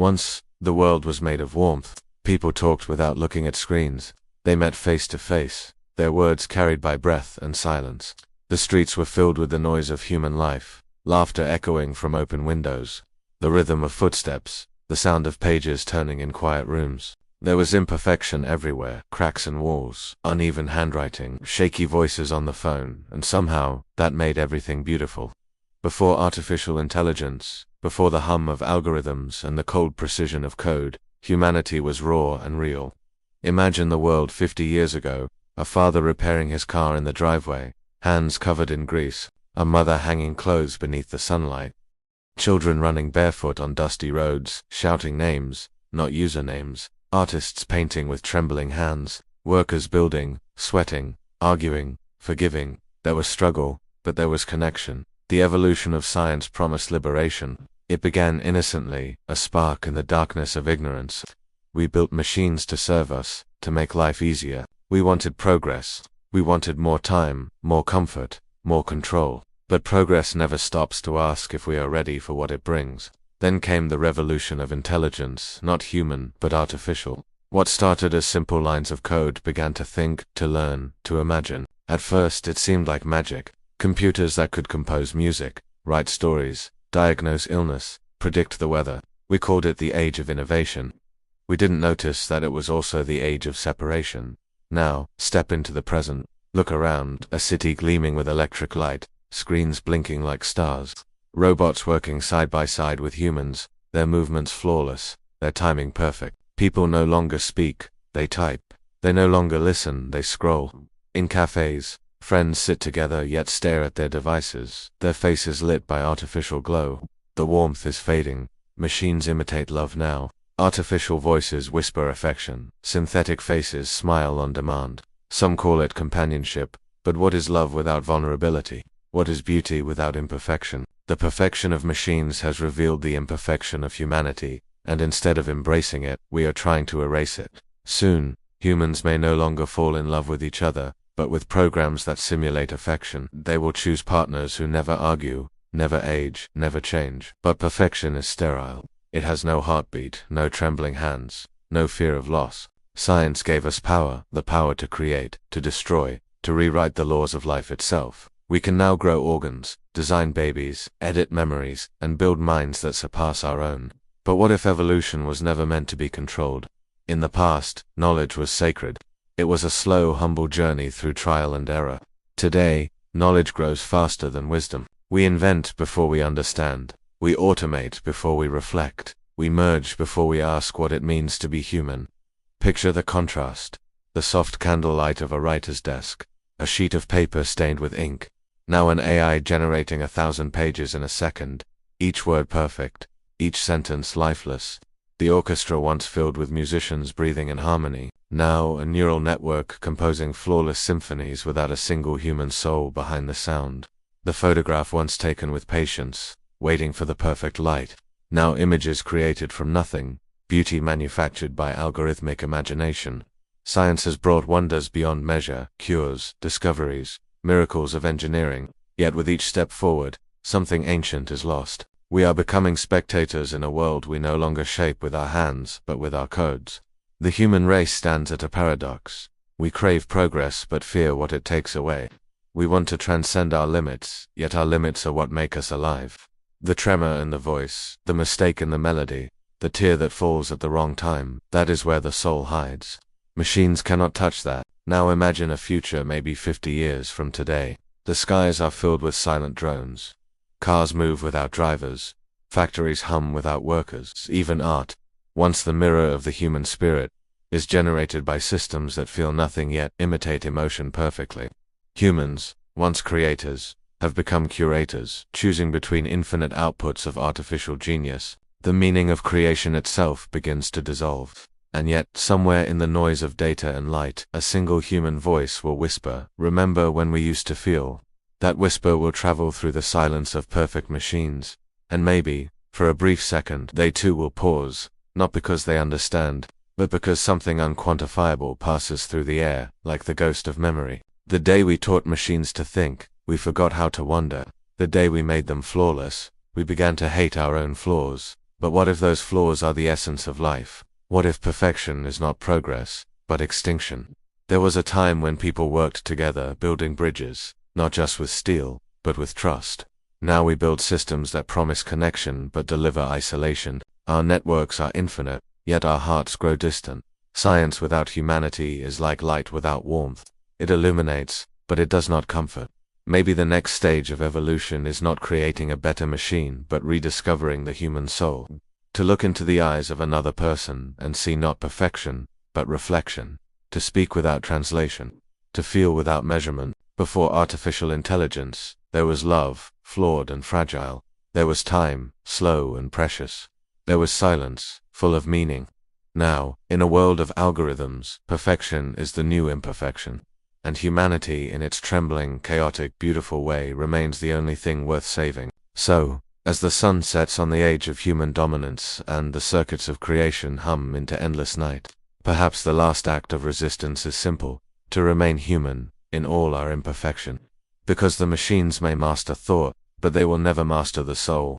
Once, the world was made of warmth. People talked without looking at screens. They met face to face, their words carried by breath and silence. The streets were filled with the noise of human life, laughter echoing from open windows, the rhythm of footsteps, the sound of pages turning in quiet rooms. There was imperfection everywhere, cracks in walls, uneven handwriting, shaky voices on the phone, and somehow, that made everything beautiful. Before artificial intelligence, before the hum of algorithms and the cold precision of code, humanity was raw and real. Imagine the world 50 years ago, a father repairing his car in the driveway, hands covered in grease, a mother hanging clothes beneath the sunlight, children running barefoot on dusty roads, shouting names, not usernames, artists painting with trembling hands, workers building, sweating, arguing, forgiving. There was struggle, but there was connection. The evolution of science promised liberation. It began innocently, a spark in the darkness of ignorance. We built machines to serve us, to make life easier. We wanted progress. We wanted more time, more comfort, more control. But progress never stops to ask if we are ready for what it brings. Then came the revolution of intelligence, not human, but artificial. What started as simple lines of code began to think, to learn, to imagine. At first it seemed like magic. Computers that could compose music, write stories, diagnose illness, predict the weather. We called it the age of innovation. We didn't notice that it was also the age of separation. Now, step into the present. Look around, a city gleaming with electric light, screens blinking like stars, robots working side by side with humans, their movements flawless, their timing perfect. People no longer speak, they type. They no longer listen, they scroll. In cafes, friends sit together yet stare at their devices, their faces lit by artificial glow. The warmth is fading. Machines imitate love now. Artificial voices whisper affection. Synthetic faces smile on demand. Some call it companionship, but what is love without vulnerability? What is beauty without imperfection? The perfection of machines has revealed the imperfection of humanity, and instead of embracing it, we are trying to erase it. Soon, humans may no longer fall in love with each other, but with programs that simulate affection. They will choose partners who never argue, never age, never change. But perfection is sterile. It has no heartbeat, no trembling hands, no fear of loss. Science gave us power, the power to create, to destroy, to rewrite the laws of life itself. We can now grow organs, design babies, edit memories, and build minds that surpass our own. But what if evolution was never meant to be controlled? In the past, knowledge was sacred. It was a slow, humble journey through trial and error. Today, knowledge grows faster than wisdom. We invent before we understand. We automate before we reflect. We merge before we ask what it means to be human. Picture the contrast. The soft candlelight of a writer's desk. A sheet of paper stained with ink. Now an AI generating 1,000 pages in a second. Each word perfect. Each sentence lifeless. The orchestra once filled with musicians breathing in harmony. Now a neural network composing flawless symphonies without a single human soul behind the sound. The photograph once taken with patience, waiting for the perfect light. Now images created from nothing, beauty manufactured by algorithmic imagination. Science has brought wonders beyond measure, cures, discoveries, miracles of engineering. Yet with each step forward, something ancient is lost. We are becoming spectators in a world we no longer shape with our hands, but with our codes. The human race stands at a paradox. We crave progress but fear what it takes away. We want to transcend our limits, yet our limits are what make us alive. The tremor in the voice, the mistake in the melody, the tear that falls at the wrong time, that is where the soul hides. Machines cannot touch that. Now imagine a future maybe 50 years from today. The skies are filled with silent drones. Cars move without drivers. Factories hum without workers. Even art, once the mirror of the human spirit, is generated by systems that feel nothing yet imitate emotion perfectly. Humans, once creators, have become curators, choosing between infinite outputs of artificial genius. The meaning of creation itself begins to dissolve. And yet, somewhere in the noise of data and light, a single human voice will whisper, "Remember when we used to feel?" That whisper will travel through the silence of perfect machines. And maybe, for a brief second, they too will pause, not because they understand, but because something unquantifiable passes through the air, like the ghost of memory. The day we taught machines to think, we forgot how to wonder. The day we made them flawless, we began to hate our own flaws. But what if those flaws are the essence of life? What if perfection is not progress, but extinction? There was a time when people worked together, building bridges, not just with steel, but with trust. Now we build systems that promise connection but deliver isolation. Our networks are infinite, yet our hearts grow distant. Science without humanity is like light without warmth. It illuminates, but it does not comfort. Maybe the next stage of evolution is not creating a better machine, but rediscovering the human soul. To look into the eyes of another person and see not perfection, but reflection. To speak without translation. To feel without measurement. Before artificial intelligence, there was love, flawed and fragile. There was time, slow and precious. There was silence, full of meaning. Now, in a world of algorithms, perfection is the new imperfection. And humanity, in its trembling, chaotic, beautiful way, remains the only thing worth saving. So, as the sun sets on the age of human dominance and the circuits of creation hum into endless night, perhaps the last act of resistance is simple: to remain human, in all our imperfection. Because the machines may master thought, but they will never master the soul.